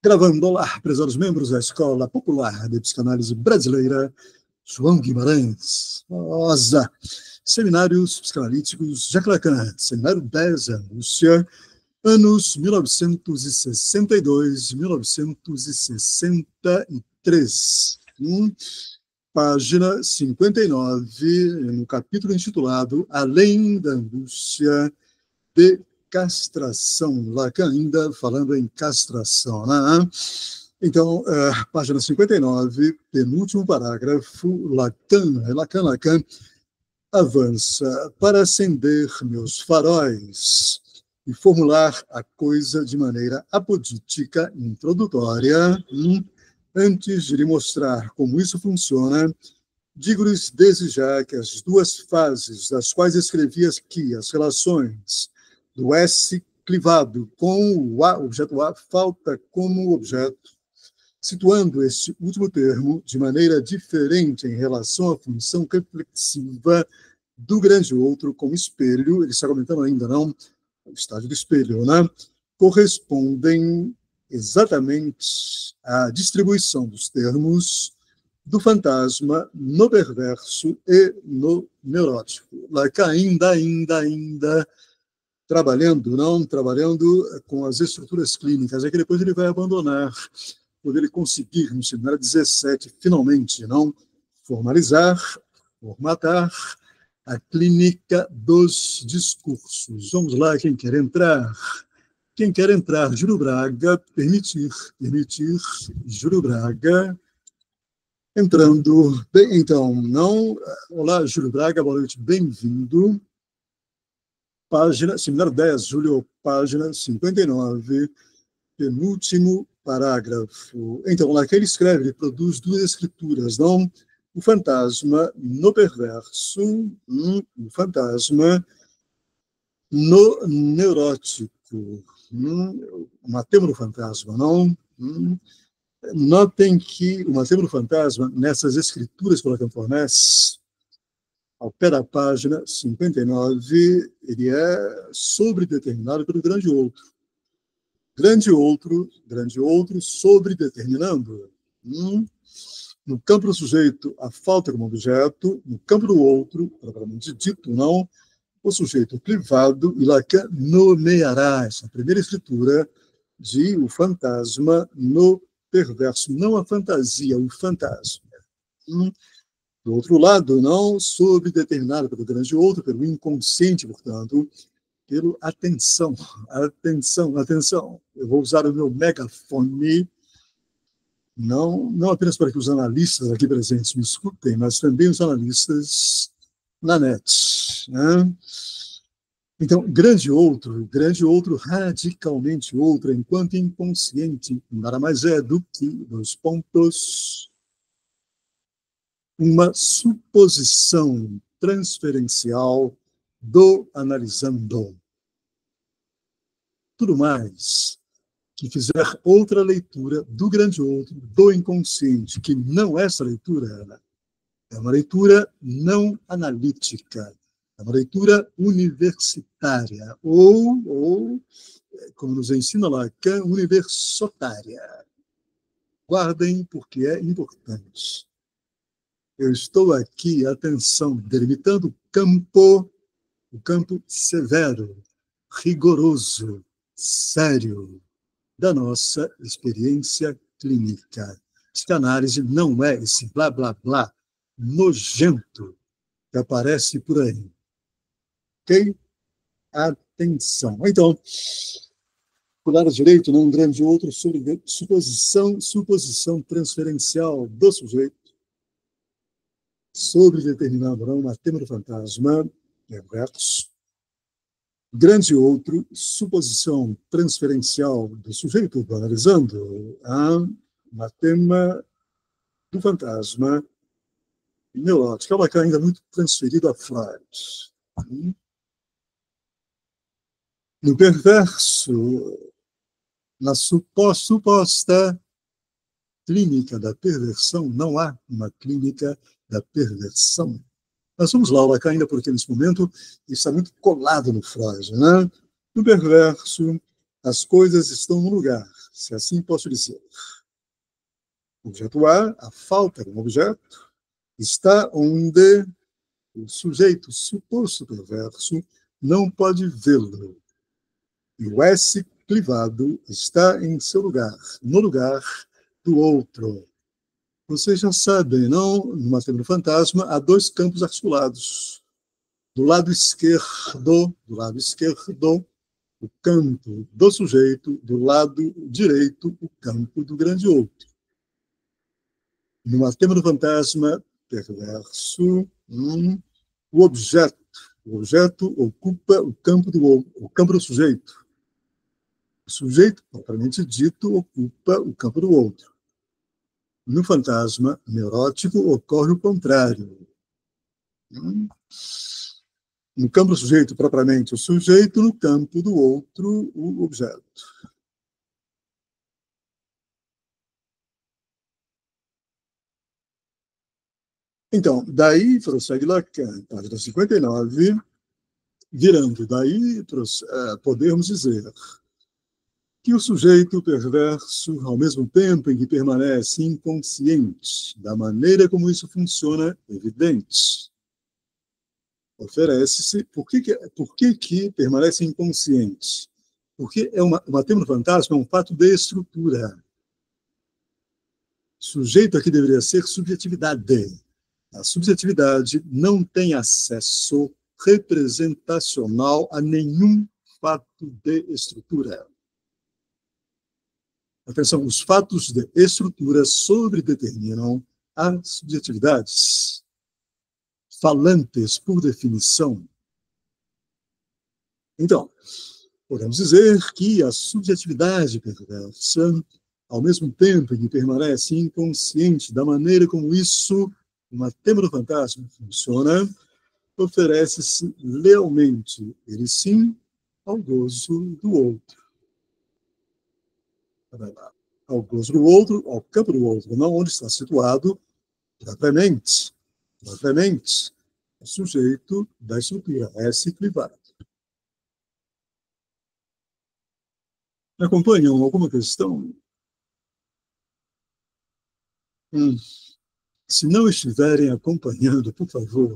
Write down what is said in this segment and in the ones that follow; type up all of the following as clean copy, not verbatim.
Gravando, olá, prezados membros da Escola Popular de Psicanálise Brasileira, João Guimarães, Rosa, Seminários Psicanalíticos Jacques Lacan, Seminário 10, Angústia, anos 1962 e 1963. Página 59, no capítulo intitulado Além da Angústia de Castração. Lacan ainda falando em castração, né? Então, página 59, penúltimo parágrafo, Lacan avança para acender meus faróis e formular a coisa de maneira apodítica, introdutória. Antes de lhe mostrar como isso funciona, digo-lhes desde já que as duas fases das quais escrevi aqui, as relações do S clivado com o A, objeto A, falta como objeto, situando este último termo de maneira diferente em relação à função reflexiva do grande outro como espelho, ele está comentando ainda, não, o estágio do espelho, né? Correspondem exatamente à distribuição dos termos do fantasma no perverso e no neurótico. Lacan ainda trabalhando com as estruturas clínicas, é que depois ele vai abandonar, quando ele conseguir, no seminário 17, finalmente, formatar a clínica dos discursos. Vamos lá, quem quer entrar? Quem quer entrar? Júlio Braga, permitir, Júlio Braga, entrando. Bem, então, olá, Júlio Braga, boa noite, bem-vindo. Seminário 10, Júlio, página 59, penúltimo parágrafo. Então, lá que ele escreve, ele produz duas escrituras, não? O fantasma no perverso, o fantasma no neurótico. Matemos no fantasma, não? Notem que o Matemos no fantasma, nessas escrituras pela Campornés, ao pé da página 59, ele é sobredeterminado pelo grande outro. Grande outro sobredeterminando. No campo do sujeito, a falta como objeto. No campo do outro, propriamente dito, não, o sujeito privado, e Lacan nomeará essa primeira escritura de o fantasma no perverso. Não a fantasia, o fantasma. Do outro lado, não sobredeterminado pelo grande outro, pelo inconsciente, portanto, pelo atenção. Eu vou usar o meu megafone, não apenas para que os analistas aqui presentes me escutem, mas também os analistas na net. Né? Então, grande outro, radicalmente outro, enquanto inconsciente, nada mais é do que, dois pontos, uma suposição transferencial do analisando. Tudo mais que fizer outra leitura do grande outro, do inconsciente, que não essa leitura, é uma leitura não analítica, é uma leitura universitária, ou como nos ensina Lacan, universitária. Guardem, porque é importante. Eu estou aqui, atenção, delimitando o campo severo, rigoroso, sério da nossa experiência clínica. Psicanálise não é esse blá, blá, blá nojento que aparece por aí. Ok? Atenção. Então, por lado direito, um grande outro sobre suposição transferencial do sujeito sobre determinado tema do fantasma, perverso. Grande outro, suposição transferencial do sujeito, analisando a tema do fantasma neurótico. Ela é ainda muito transferido a Freud. No perverso, na suposta clínica da perversão, não há uma clínica da perversão. Nós vamos lá, Lacan, ainda porque nesse momento está muito colado no Freud, né? No perverso, as coisas estão no lugar se assim posso dizer. O objeto A falta de um objeto, está onde o sujeito suposto perverso não pode vê-lo. E o S clivado está em seu lugar, no lugar do outro. Vocês já sabem, não? No Matemática Fantasma, há dois campos articulados. Do lado esquerdo, o campo do sujeito, do lado direito, o campo do grande outro. No Matemática Fantasma perverso, o objeto ocupa o campo do sujeito. O sujeito, propriamente dito, ocupa o campo do outro. No fantasma neurótico ocorre o contrário. No campo do sujeito, propriamente, o sujeito, no campo do outro, o objeto. Então, daí prossegue Lacan, página 59, virando daí, podemos dizer que o sujeito perverso, ao mesmo tempo em que permanece inconsciente da maneira como isso funciona, evidente, oferece-se. Por que permanece inconsciente? Porque uma tema fantasma é um fato de estrutura. Sujeito aqui deveria ser subjetividade. A subjetividade não tem acesso representacional a nenhum fato de estrutura. Atenção, os fatos de estrutura sobredeterminam as subjetividades, falantes por definição. Então, podemos dizer que a subjetividade perversa, ao mesmo tempo em que permanece inconsciente da maneira como isso, uma tema do fantasma, funciona, oferece-se lealmente, ele sim, ao gozo do outro. Ao gozo do outro, ao campo do outro, não onde está situado propriamente, o sujeito da estrutura, S clivado. Acompanham alguma questão? Se não estiverem acompanhando, por favor,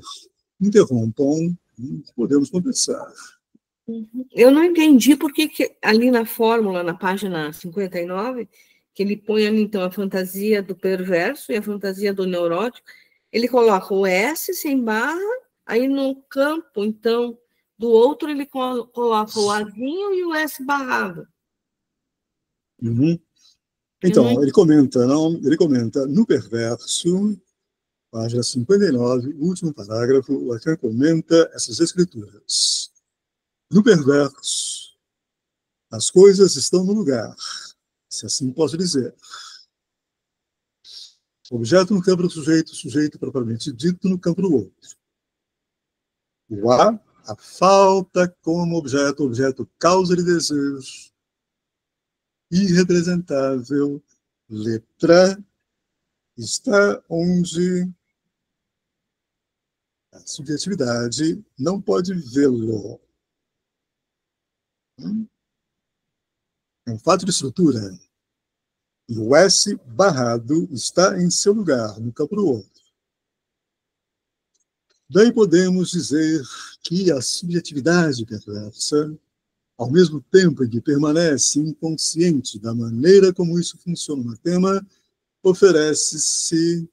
interrompam, podemos conversar. Eu não entendi por que ali na fórmula, na página 59, que ele põe ali, então, a fantasia do perverso e a fantasia do neurótico, ele coloca o S sem barra, aí no campo, então, do outro, ele coloca o Azinho e o S barrado. Então, ele comenta, no perverso, página 59, último parágrafo, Lacan comenta essas escrituras. No perverso, as coisas estão no lugar, se assim posso dizer. Objeto no campo do sujeito, sujeito propriamente dito no campo do outro. O a falta como objeto, objeto causa de desejo, irrepresentável, letra, está onde a subjetividade não pode vê-lo. É um fato de estrutura. E o S barrado está em seu lugar, no campo do outro. Daí podemos dizer que a subjetividade perversa, ao mesmo tempo em que permanece inconsciente da maneira como isso funciona no tema, oferece-se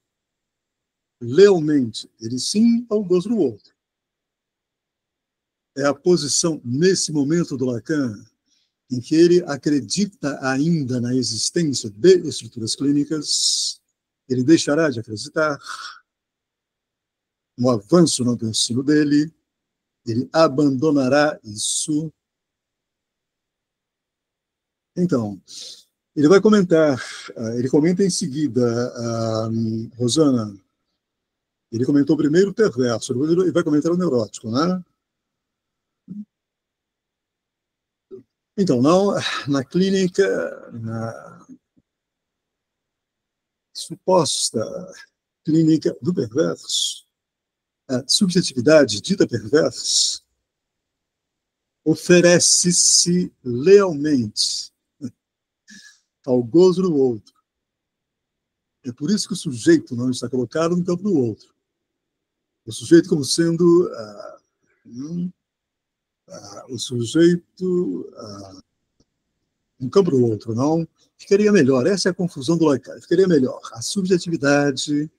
lealmente, ele sim, ao gozo do outro. É a posição, nesse momento do Lacan, em que ele acredita ainda na existência de estruturas clínicas, ele deixará de acreditar no avanço no ensino dele, ele abandonará isso. Então, ele vai comentar, ele comenta em seguida, Rosana, ele comentou primeiro o perverso, ele vai comentar o neurótico, né? Então, não, na clínica, na suposta clínica do perverso, a subjetividade dita perversa oferece-se lealmente. ao gozo do outro. É por isso que o sujeito não está colocado no campo do outro. O sujeito como sendo o sujeito no campo do outro, não? Ficaria melhor. Essa é a confusão do laicar. Ficaria melhor. A subjetividade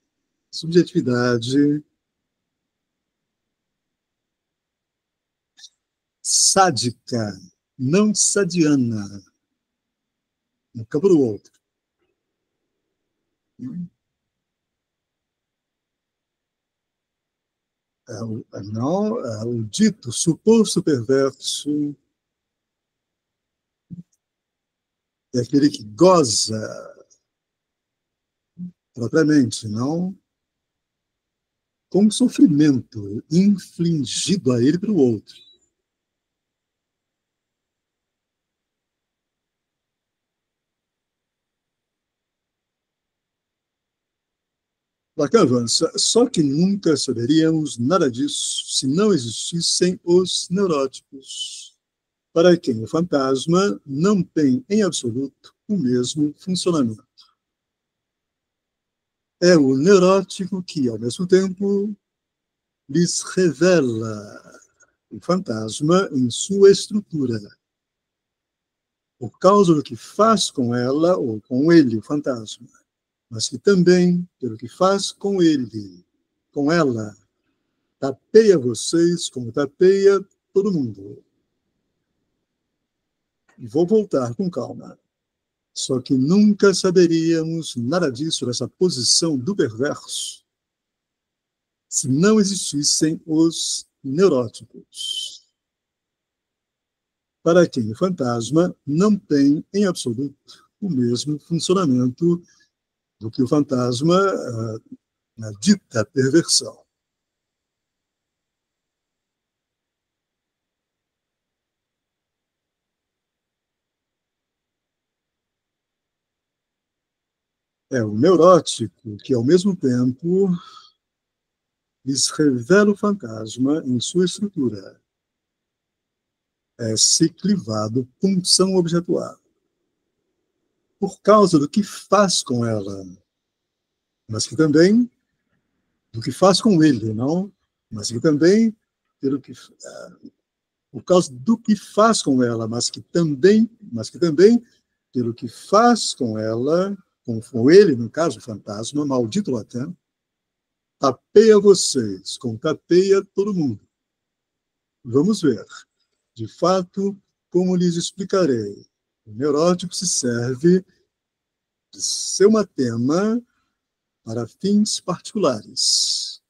sádica, não sadiana, no campo do outro. O dito suposto perverso é aquele que goza propriamente, não com sofrimento infligido a ele pelo outro. Lacan avança, só que nunca saberíamos nada disso se não existissem os neuróticos, para quem o fantasma não tem em absoluto o mesmo funcionamento. É o neurótico que, ao mesmo tempo, lhes revela o fantasma em sua estrutura, por causa do que faz com ela ou com ele o fantasma, mas que também, pelo que faz com ele, com ela, tapeia vocês como tapeia todo mundo. E vou voltar com calma. Só que nunca saberíamos nada disso, dessa posição do perverso, se não existissem os neuróticos, para quem o fantasma não tem, em absoluto, o mesmo funcionamento do que o fantasma na dita perversão. É o neurótico que, ao mesmo tempo, lhes revela o fantasma em sua estrutura. É-se clivado, punção objetual, por causa do que faz com ela, mas que também do que faz com ele, não? Mas que também por causa do que faz com ela, mas que também pelo que faz com ela, com ele, no caso, o fantasma, maldito Lacan, tapeia vocês, como tapeia todo mundo. Vamos ver. De fato, como lhes explicarei, o neurótico se serve de seu tema para fins particulares.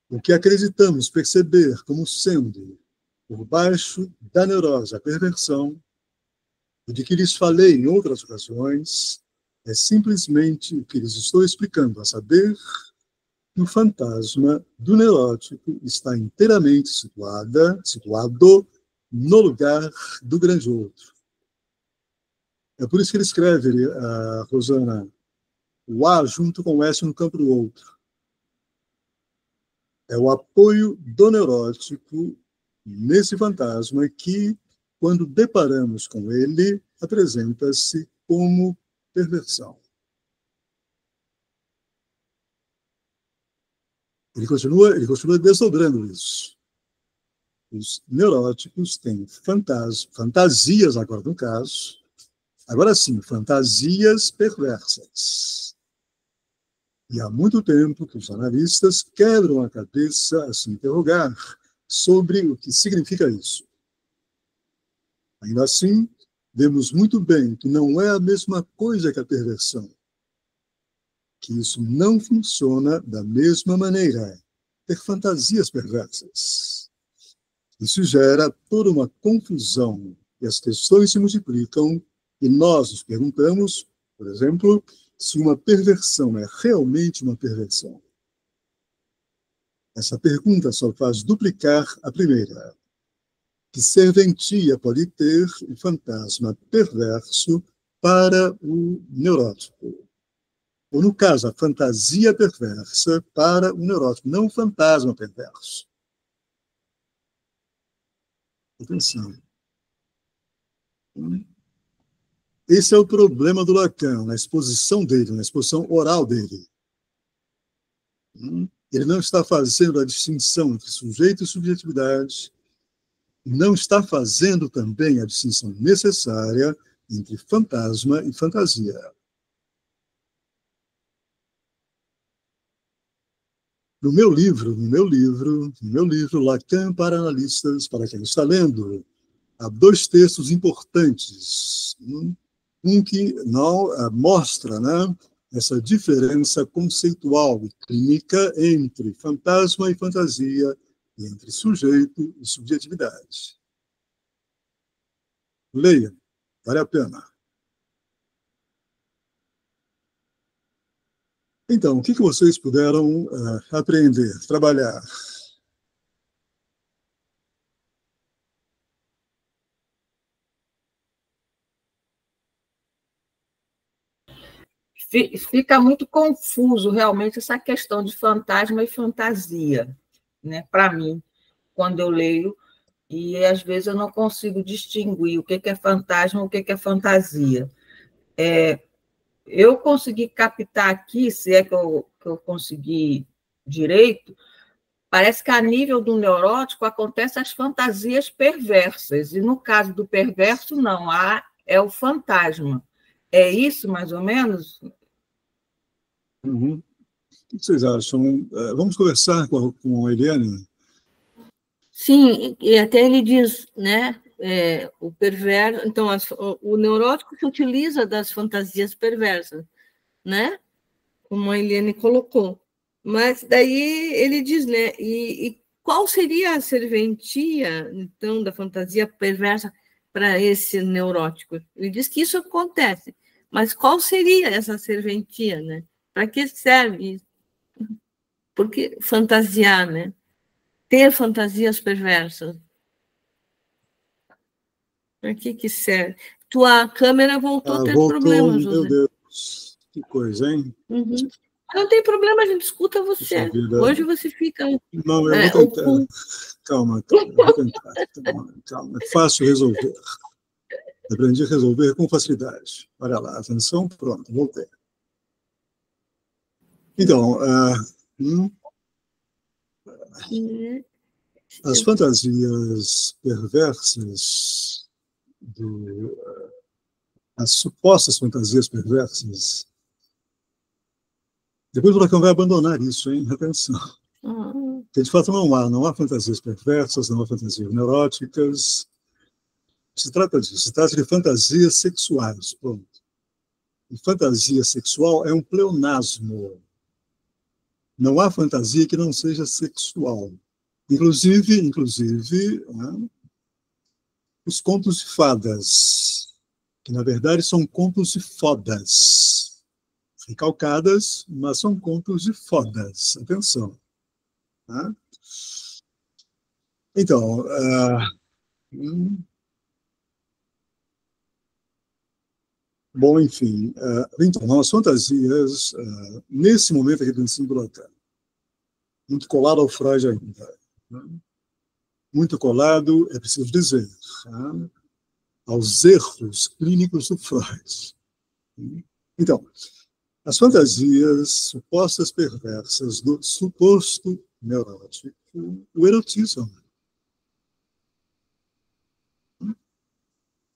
O que acreditamos perceber como sendo, por baixo da neurose, a perversão, e de que lhes falei em outras ocasiões, é simplesmente o que lhes estou explicando, a saber, que o fantasma do neurótico está inteiramente situado no lugar do grande outro. É por isso que ele escreve, Rosana, o A junto com o S no campo do outro. É o apoio do neurótico nesse fantasma que, quando deparamos com ele, apresenta-se como perversão. Ele continua desdobrando isso. Os neuróticos têm fantasias, agora no caso, agora sim, fantasias perversas. E há muito tempo que os analistas quebram a cabeça a se interrogar sobre o que significa isso. Ainda assim, vemos muito bem que não é a mesma coisa que a perversão, que isso não funciona da mesma maneira, ter fantasias perversas. Isso gera toda uma confusão e as questões se multiplicam e nós nos perguntamos, por exemplo, se uma perversão é realmente uma perversão. Essa pergunta só faz duplicar a primeira. Que serventia pode ter o fantasma perverso para o neurótico? Ou, no caso, a fantasia perversa para o neurótico, não o fantasma perverso. Atenção. Esse é o problema do Lacan, na exposição dele, na exposição oral dele. Ele não está fazendo a distinção entre sujeito e subjetividade, não está fazendo também a distinção necessária entre fantasma e fantasia. No meu livro, Lacan para analistas, para quem está lendo, há 2 textos importantes. Um que não mostra, né, essa diferença conceitual e clínica entre fantasma e fantasia, entre sujeito e subjetividade. Leia, vale a pena. Então, o que vocês puderam aprender, trabalhar? Fica muito confuso, realmente, essa questão de fantasma e fantasia, né? Para mim, quando eu leio, e às vezes eu não consigo distinguir o que é fantasma e o que é fantasia. Eu consegui captar aqui, se é que eu consegui direito, parece que a nível do neurótico acontecem as fantasias perversas, e no caso do perverso, não, é o fantasma. É isso, mais ou menos? Uhum. O que vocês acham? Vamos conversar com a Eliane? Sim, e até ele diz, né, o perverso, então o neurótico se utiliza das fantasias perversas, né, como a Eliane colocou, mas daí ele diz, né, e qual seria a serventia, então, da fantasia perversa para esse neurótico? Ele diz que isso acontece, mas qual seria essa serventia, né? Para que serve isso? Porque fantasiar, né? Ter fantasias perversas. Para que serve? Tua câmera voltou a ter Voltou, problemas, José. Meu Deus, que coisa, hein? Uhum. Não tem problema, a gente escuta você. Hoje você fica... Não, eu vou tentar. Calma, eu vou tentar. Calma. É fácil resolver. Aprendi a resolver com facilidade. Olha lá, atenção, pronto, voltei. Então, as fantasias perversas, as supostas fantasias perversas, depois o Lacan vai abandonar isso, hein? Atenção. Porque, de fato, não há fantasias perversas, não há fantasias neuróticas. Se trata disso, se trata de fantasias sexuais, pronto. E fantasia sexual é um pleonasmo. Não há fantasia que não seja sexual. Inclusive, né, os contos de fadas, que, na verdade, são contos de fodas. Recalcadas, mas são contos de fodas. Atenção. Né? Então, bom, enfim, então, as fantasias, nesse momento aqui do ensino do Lacan, muito colado ao Freud ainda, né? Muito colado, é preciso dizer, né? Aos erros clínicos do Freud. Então, as fantasias supostas perversas do suposto neurótico o erotizam.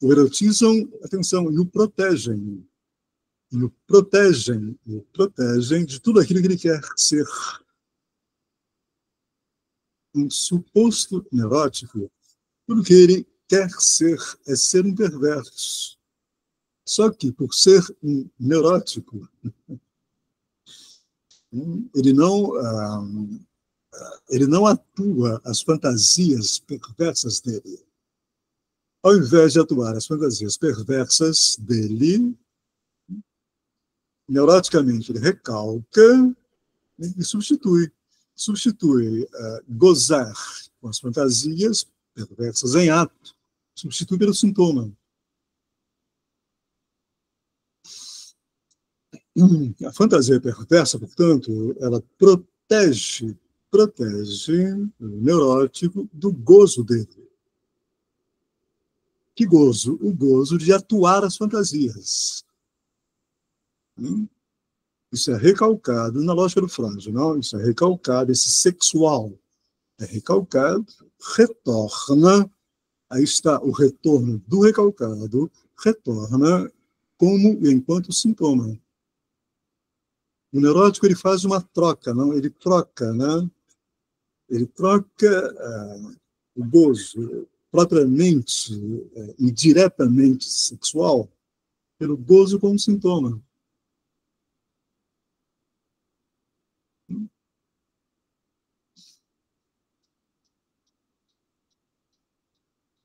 O erotizam, atenção, e o protegem. E o protegem de tudo aquilo que ele quer ser. Um suposto neurótico, tudo que ele quer ser é ser um perverso. Só que, por ser um neurótico, ele não atua as fantasias perversas dele. Ao invés de atuar as fantasias perversas dele, neuroticamente ele recalca e substitui. Gozar com as fantasias perversas em ato, substitui pelo sintoma. A fantasia perversa, portanto, ela protege o neurótico do gozo dele. Que gozo? O gozo de atuar as fantasias. Isso é recalcado na lógica do Freud, não? Isso é recalcado, esse sexual é recalcado, retorna, aí está o retorno do recalcado, retorna como e enquanto sintoma. O neurótico, ele faz uma troca, não? Ele troca, né? Ele troca o gozo propriamente e diretamente sexual pelo gozo como sintoma.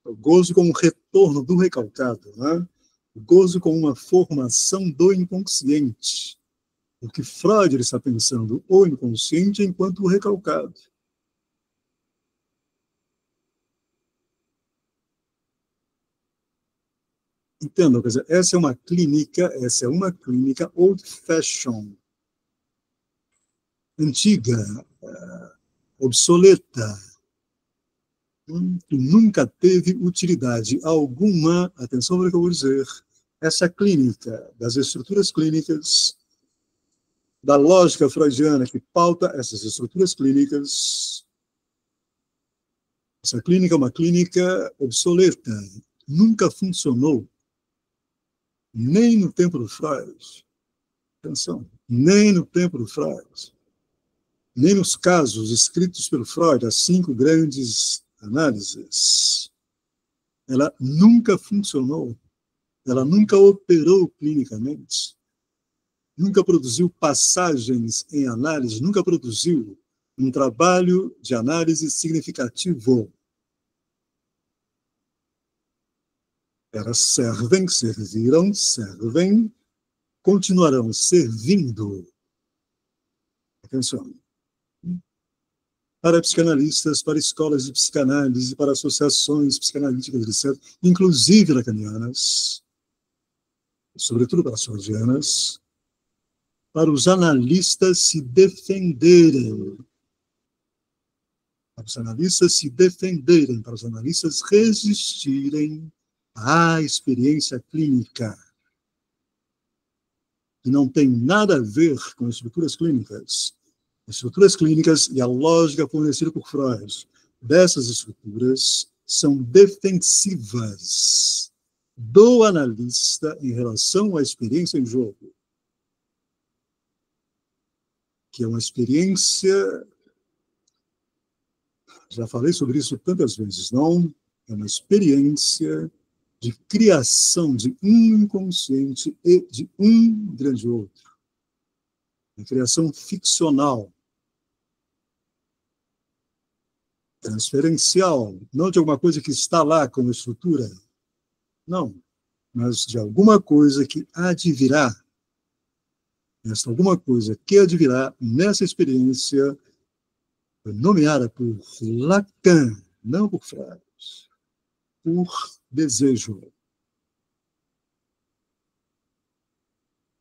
O gozo como retorno do recalcado, né? O gozo como uma formação do inconsciente. O que Freud está pensando, o inconsciente enquanto o recalcado. Entendam, quer dizer, essa é uma clínica old-fashioned, antiga, obsoleta, que nunca teve utilidade alguma, atenção para o que eu vou dizer, essa clínica das estruturas clínicas, da lógica freudiana que pauta essas estruturas clínicas, essa clínica é uma clínica obsoleta, nunca funcionou, nem no tempo do Freud, atenção, nem no tempo do Freud, nem nos casos escritos pelo Freud, as 5 grandes análises, ela nunca funcionou, ela nunca operou clinicamente, nunca produziu passagens em análise, nunca produziu um trabalho de análise significativo. Elas servem, serviram, servem, continuarão servindo. Atenção. Para psicanalistas, para escolas de psicanálise, para associações psicanalíticas, etc., inclusive lacanianas, sobretudo para as freudianas, para os analistas se defenderem. Para os analistas se defenderem, para os analistas resistirem à experiência clínica, que não tem nada a ver com estruturas clínicas. As estruturas clínicas e a lógica fornecida por Freud dessas estruturas são defensivas do analista em relação à experiência em jogo, que é uma experiência, já falei sobre isso tantas vezes, não? É uma experiência de criação de um inconsciente e de um grande outro. Uma criação ficcional, transferencial, não de alguma coisa que está lá como estrutura, não, mas de alguma coisa que advirá. Esta alguma coisa que advirá nessa experiência nomeada por Lacan, não por Freud, por desejo.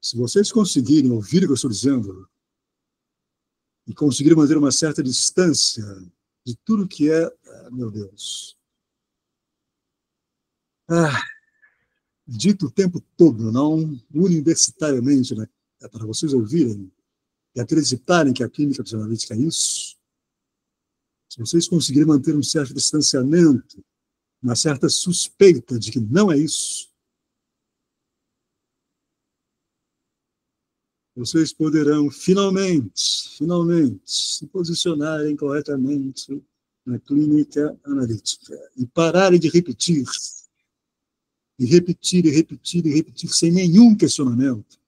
Se vocês conseguirem ouvir o que eu estou dizendo e conseguirem manter uma certa distância de tudo que é, meu Deus, dito o tempo todo, não universitariamente, né, para vocês ouvirem e acreditarem que a clínica psicanalítica é isso, se vocês conseguirem manter um certo distanciamento, uma certa suspeita de que não é isso, vocês poderão finalmente se posicionarem corretamente na clínica analítica e pararem de repetir, e repetir, e repetir, e repetir sem nenhum questionamento.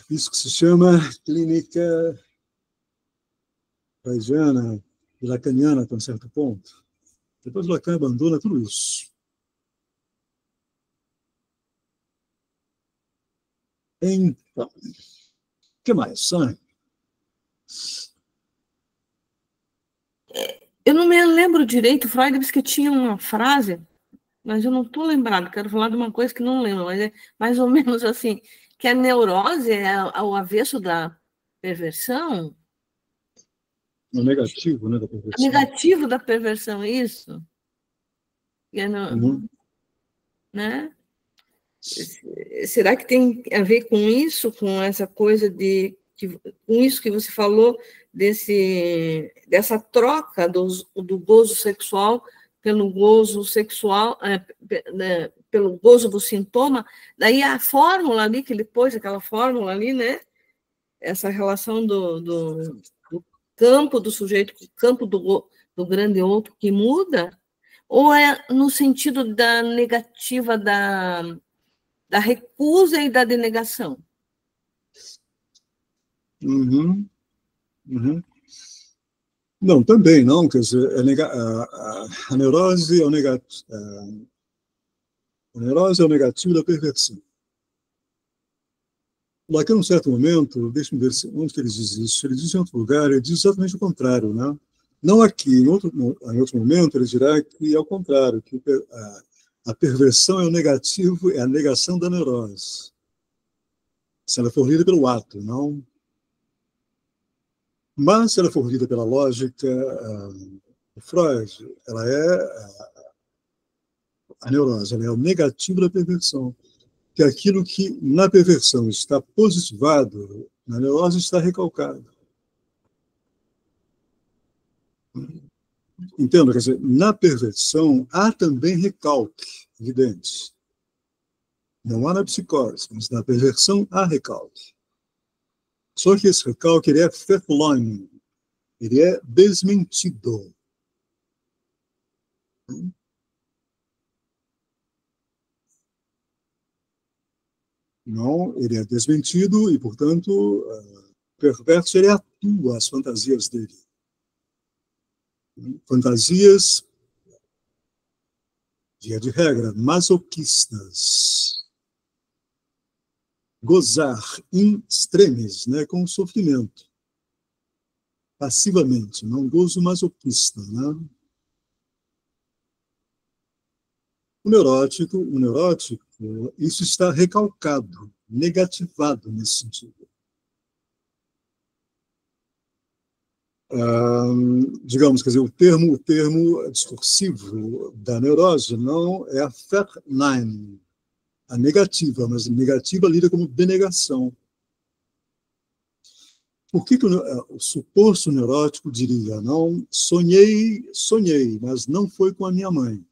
Isso que se chama clínica freudiana e lacaniana, até um certo ponto. Depois Lacan abandona tudo isso. Então, o que mais? Eu não me lembro direito, Freud disse que tinha uma frase, mas eu não estou lembrado, quero falar de uma coisa que não lembro, mas é mais ou menos assim, que a neurose é o avesso da perversão. O negativo, né, da perversão. O negativo da perversão, isso. Né? Será que tem a ver com isso, com essa coisa com isso que você falou, dessa troca do gozo sexual pelo gozo sexual, pelo gozo do sintoma? Daí a fórmula ali, que ele pôs, aquela fórmula ali, né? Essa relação do campo do sujeito com o campo do grande outro que muda, ou é no sentido da negativa da recusa e da denegação? Não, também não, quer dizer, a neurose é o negativo da perversão. Lacan, num certo momento, deixa-me ver onde que ele diz isso. Ele diz em outro lugar, ele diz exatamente o contrário, né? Não aqui, em outro momento, ele dirá que é o contrário, que a perversão é o negativo, é a negação da neurose. Se ela for lida pelo ato, não. Mas, se ela for lida pela lógica de Freud, ela é a neurose, ela é o negativo da perversão. Que aquilo que na perversão está positivado, na neurose está recalcado. Entendo, quer dizer, na perversão há também recalque, evidente. Não há na psicose, mas na perversão há recalque. Só que esse recalque ele é verleumdet, ele é desmentido. Não, ele é desmentido e, portanto, o perverso ele atua as fantasias dele. Fantasias, via de regra, masoquistas. Gozar in extremis, né, com sofrimento. Passivamente, não gozo masoquista. Né? O neurótico, isso está recalcado, negativado nesse sentido. Digamos, quer dizer, o termo discursivo da neurose não é a Verneinen, a negativa, mas a negativa lida como denegação. Por que o suposto neurótico diria, não, sonhei, mas não foi com a minha mãe?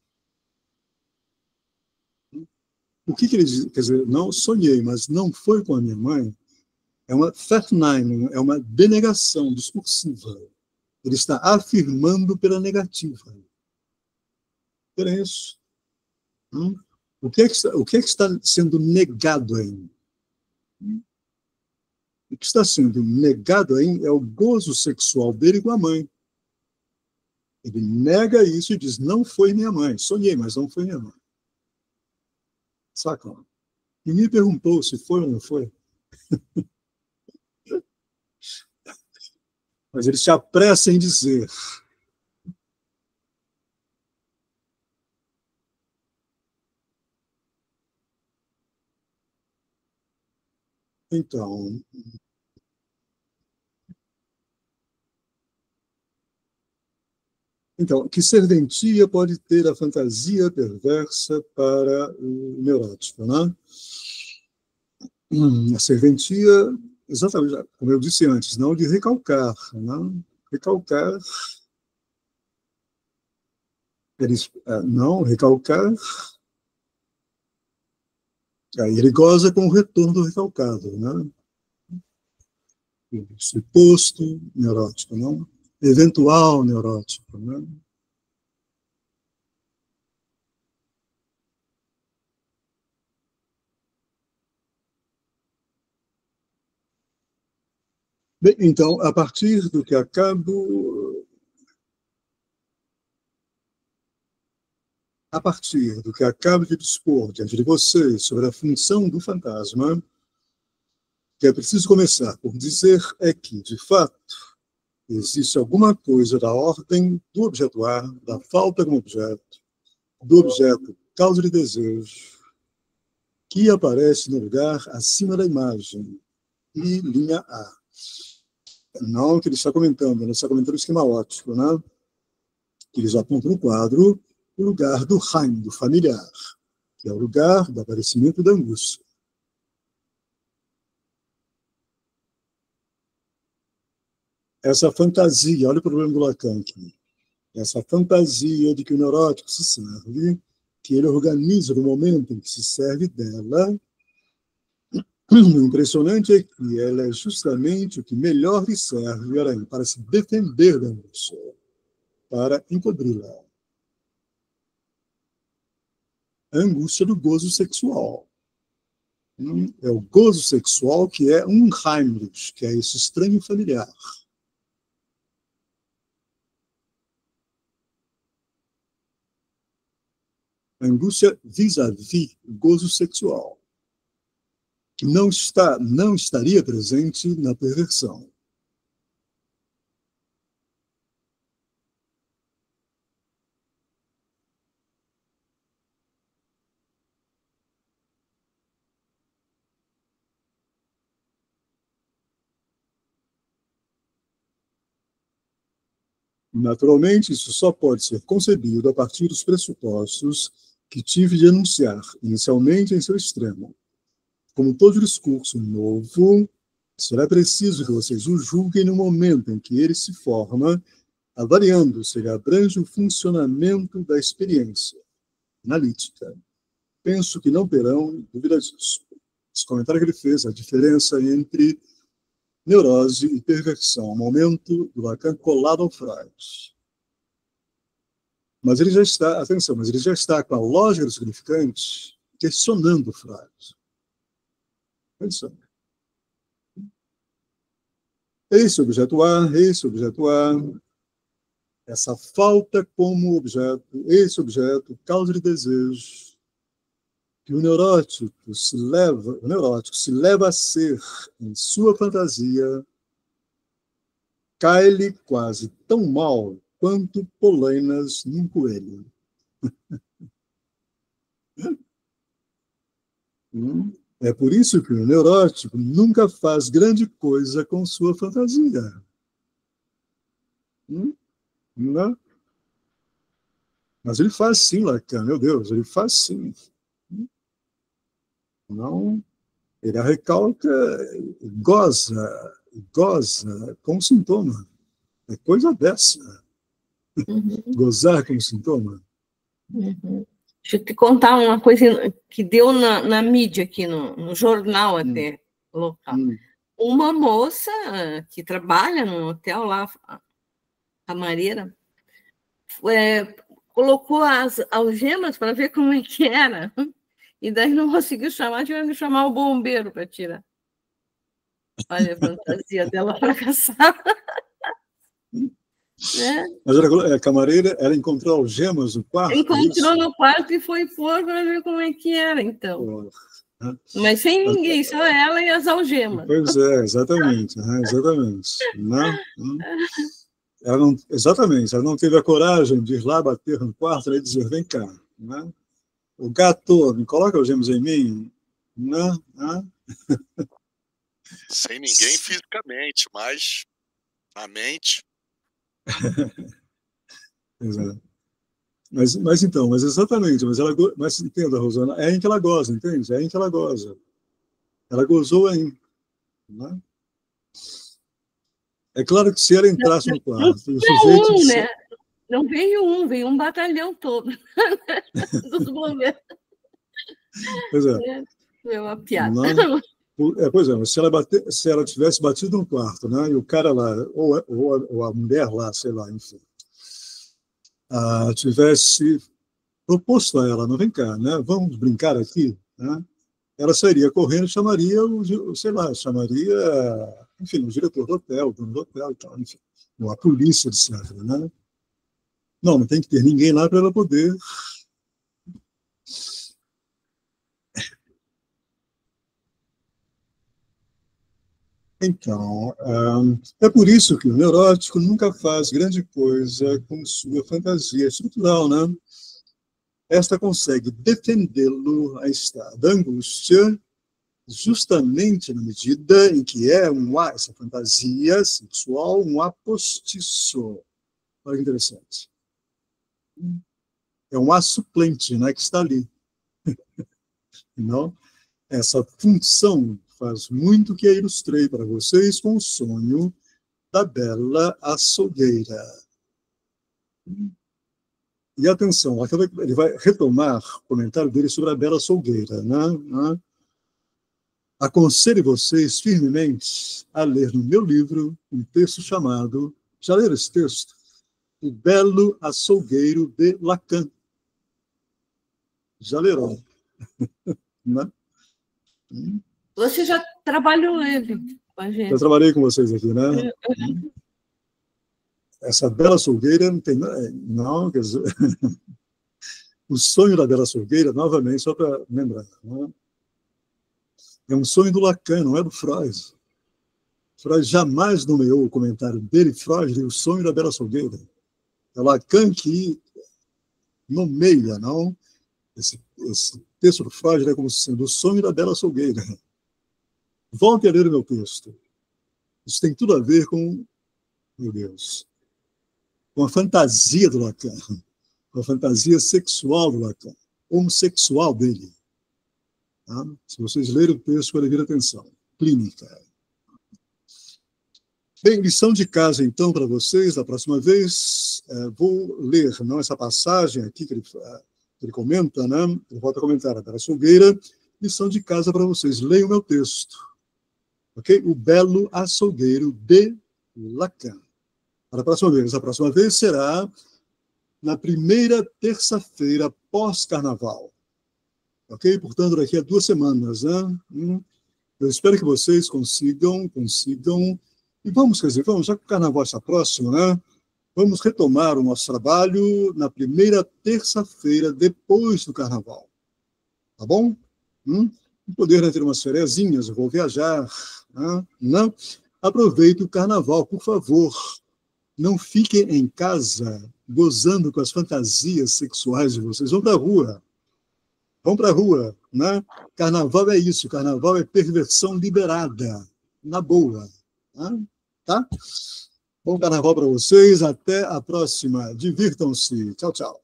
O que ele diz? Quer dizer, não, sonhei, mas não foi com a minha mãe? É uma Verneinen, é uma denegação discursiva. Ele está afirmando pela negativa. Era isso. O que é que está sendo negado aí? O que está sendo negado aí é o gozo sexual dele com a mãe. Ele nega isso e diz, não foi minha mãe. Sonhei, mas não foi minha mãe. Saca? E me perguntou se foi ou não foi. Mas ele se apressa em dizer. Então, que serventia pode ter a fantasia perversa para o neurótico, né? A serventia, exatamente, como eu disse antes, não de recalcar, né? Recalcar, não, recalcar, aí ele goza com o retorno do recalcado, né? Suposto neurótico, não? Eventual neurótico, né? Bem, então, a partir do que acabo de dispor diante de vocês sobre a função do fantasma, o que é preciso começar por dizer é que, de fato, existe alguma coisa da ordem do objetuar, da falta como objeto, do objeto causa de desejo, que aparece no lugar acima da imagem, e linha A. Não o que ele está comentando o esquema óptico, né? Que eles apontam no quadro, o lugar do Heim, do familiar, que é o lugar do aparecimento da angústia. Essa fantasia, olha o problema do Lacan aqui, essa fantasia de que o neurótico se serve, que ele organiza no momento em que se serve dela, o impressionante é que ela é justamente o que melhor lhe serve para se defender da angústia, para encobri-la. A angústia do gozo sexual. É o gozo sexual que é um Heimlich, que é esse estranho familiar. A angústia vis-à-vis o gozo sexual, que não estaria presente na perversão. Naturalmente, isso só pode ser concebido a partir dos pressupostos que tive de enunciar inicialmente em seu extremo. Como todo discurso novo, será preciso que vocês o julguem no momento em que ele se forma, avaliando se ele abrange o funcionamento da experiência analítica. Penso que não terão dúvida disso. Esse comentário que ele fez, a diferença entre neurose e perversão, momento do Lacan colado ao Freud. Mas ele já está, atenção, mas ele já está com a lógica do significante questionando o Freud. Atenção. Esse objeto A, essa falta como objeto, esse objeto, causa de desejo, que o neurótico se leva a ser, em sua fantasia, cai-lhe quase tão mal quanto polainas num coelho. É por isso que o neurótico nunca faz grande coisa com sua fantasia. Não? Mas ele faz sim, Lacan, meu Deus, ele faz sim. Não, ele a recalca, goza com sintoma. É coisa dessa. Gozar com sintoma. Deixa eu te contar uma coisa que deu na mídia aqui, no jornal até, local. Uma moça que trabalha no hotel lá, a camareira, colocou as algemas para ver como é que era, e daí não conseguiu chamar, tiveram que chamar o bombeiro para tirar. Olha a fantasia dela fracassada. Mas a camareira, ela encontrou algemas no quarto? Encontrou no quarto e foi pôr para ver como é que era, então. Mas sem ninguém, só ela e as algemas. Pois é, exatamente. Exatamente. Ela não, exatamente, ela não teve a coragem de ir lá bater no quarto e dizer, vem cá, né? O gato, me coloca algemas em mim. Não? Sem ninguém fisicamente, mas na mente. Exato. Mas exatamente, mas entenda, Rosana, é em que ela goza, entende? É em que ela goza. Ela gozou em. Né? É claro que se ela entrasse no quarto, o sujeito. Né? Não veio um batalhão todo dos bombeiros. Pois é. É uma piada. Pois é, se ela tivesse batido no quarto, né, e o cara lá, ou a mulher lá, sei lá, enfim, tivesse proposto a ela, não, vem cá, né, vamos brincar aqui, né, ela sairia correndo e chamaria enfim, o diretor do hotel, o dono do hotel e tal, enfim, ou a polícia, etc. Né? Não tem que ter ninguém lá para ela poder. Então, é por isso que o neurótico nunca faz grande coisa com sua fantasia estrutural, né? Esta consegue defendê-lo a estar da angústia, justamente na medida em que essa fantasia sexual um apostiço. Olha que interessante. é um A suplente, né, que está ali. Não? Essa função faz muito que eu ilustrei para vocês com o sonho da bela açougueira. E atenção, ele vai retomar o comentário dele sobre a bela açougueira. Né? Aconselho vocês firmemente a ler no meu livro um texto chamado, já leram esse texto? O Belo Açougueiro de Lacan. Já leram? Né? Você já trabalhou ele com a gente. Eu trabalhei com vocês aqui, né? Essa bela açougueira não tem nada. Não, quer dizer. O sonho da bela açougueira, novamente, só para lembrar, né? É um sonho do Lacan, não é do Freud. Freud jamais nomeou o comentário dele, Freud, o sonho da bela açougueira. É Lacan que nomeia, não? Esse texto do Freud é como sendo o sonho da bela açougueira. Volte a ler o meu texto. Isso tem tudo a ver com, meu Deus, com a fantasia do Lacan, com a fantasia sexual do Lacan, homossexual dele. Tá? Se vocês lerem o texto, podem vir atenção. Clínica. Bem, lição de casa, então, para vocês, da próxima vez. Vou ler não, essa passagem aqui que ele comenta, né? Ele volta a comentar a bela açougueira. Lição de casa para vocês. Leiam o meu texto. Ok? O Belo Açougueiro de Lacan. Para a próxima vez. A próxima vez será na primeira terça-feira pós-carnaval. Ok? Portanto, daqui a 2 semanas. Né? Eu espero que vocês consigam. E vamos, já que o carnaval está próximo, né? Vamos retomar o nosso trabalho na primeira terça-feira depois do carnaval. Tá bom? Poder ter umas ferezinhas, eu vou viajar. Né? Não? Aproveite o carnaval, por favor. Não fiquem em casa gozando com as fantasias sexuais de vocês. Vão para a rua. Vão para a rua. Né? Carnaval é isso. Carnaval é perversão liberada. Na boa. Tá? Bom carnaval para vocês. Até a próxima. Divirtam-se. Tchau, tchau.